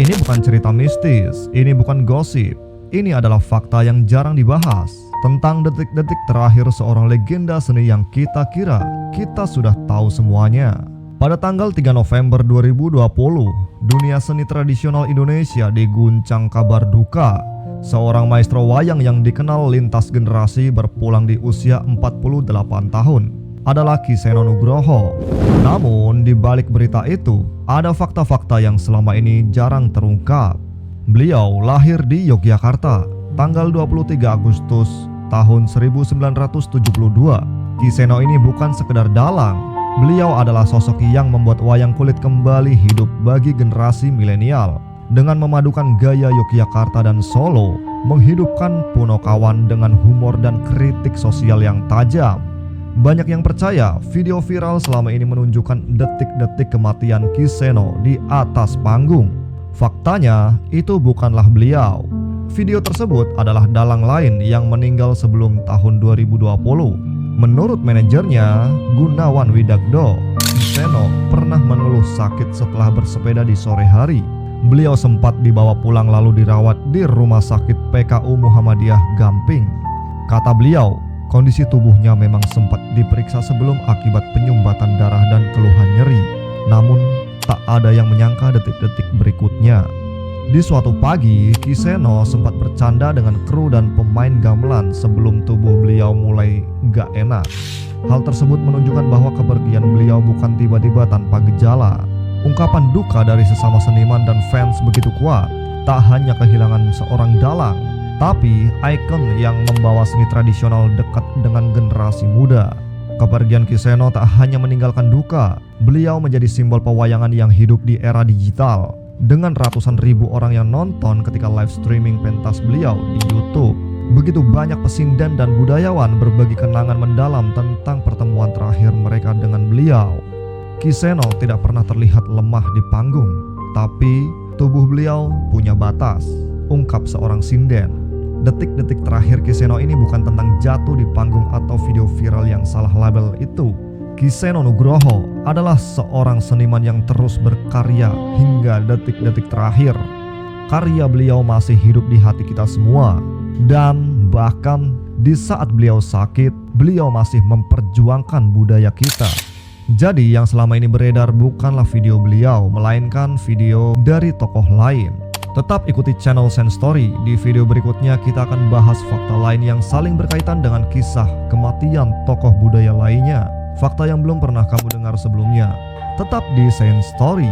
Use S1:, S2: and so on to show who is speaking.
S1: Ini bukan cerita mistis, ini bukan gosip. Ini adalah fakta yang jarang dibahas tentang detik-detik terakhir seorang legenda seni yang kita kira kita sudah tahu semuanya. Pada tanggal 3 November 2020, dunia seni tradisional Indonesia diguncang kabar duka. Seorang maestro wayang yang dikenal lintas generasi berpulang di usia 48 tahun adalah Ki Seno Nugroho. Namun di balik berita itu ada fakta-fakta yang selama ini jarang terungkap. Beliau lahir di Yogyakarta tanggal 23 Agustus tahun 1972. Ki Seno ini bukan sekedar dalang. Beliau adalah sosok yang membuat wayang kulit kembali hidup bagi generasi milenial dengan memadukan gaya Yogyakarta dan Solo, menghidupkan Punokawan dengan humor dan kritik sosial yang tajam. Banyak yang percaya video viral selama ini menunjukkan detik-detik kematian Ki Seno di atas panggung. Faktanya, itu bukanlah beliau. Video tersebut adalah dalang lain yang meninggal sebelum tahun 2020. Menurut manajernya, Gunawan Widagdo, Ki Seno pernah mengeluh sakit setelah bersepeda di sore hari. Beliau sempat dibawa pulang lalu dirawat di Rumah Sakit PKU Muhammadiyah Gamping. Kata beliau, kondisi tubuhnya memang sempat diperiksa sebelum akibat penyumbatan darah dan keluhan nyeri. Namun, tak ada yang menyangka detik-detik berikutnya. Di suatu pagi, Ki Seno sempat bercanda dengan kru dan pemain gamelan sebelum tubuh beliau mulai gak enak. Hal tersebut menunjukkan bahwa kepergian beliau bukan tiba-tiba tanpa gejala. Ungkapan duka dari sesama seniman dan fans begitu kuat. Tak hanya kehilangan seorang dalang, tapi ikon yang membawa seni tradisional dekat dengan generasi muda. Kepergian Ki Seno tak hanya meninggalkan duka, beliau menjadi simbol pewayangan yang hidup di era digital. Dengan ratusan ribu orang yang nonton ketika live streaming pentas beliau di YouTube. Begitu banyak pesinden dan budayawan berbagi kenangan mendalam tentang pertemuan terakhir mereka dengan beliau. Ki Seno tidak pernah terlihat lemah di panggung, tapi tubuh beliau punya batas, ungkap seorang sinden. Detik-detik terakhir Ki Seno ini bukan tentang jatuh di panggung atau video viral yang salah label itu. Ki Seno Nugroho adalah seorang seniman yang terus berkarya hingga detik-detik terakhir. Karya beliau masih hidup di hati kita semua. Dan bahkan di saat beliau sakit, beliau masih memperjuangkan budaya kita. Jadi yang selama ini beredar bukanlah video beliau, melainkan video dari tokoh lain. Tetap ikuti channel Sense Story. Di video berikutnya kita akan bahas fakta lain yang saling berkaitan dengan kisah kematian tokoh budaya lainnya. Fakta yang belum pernah kamu dengar sebelumnya. Tetap di Sense Story.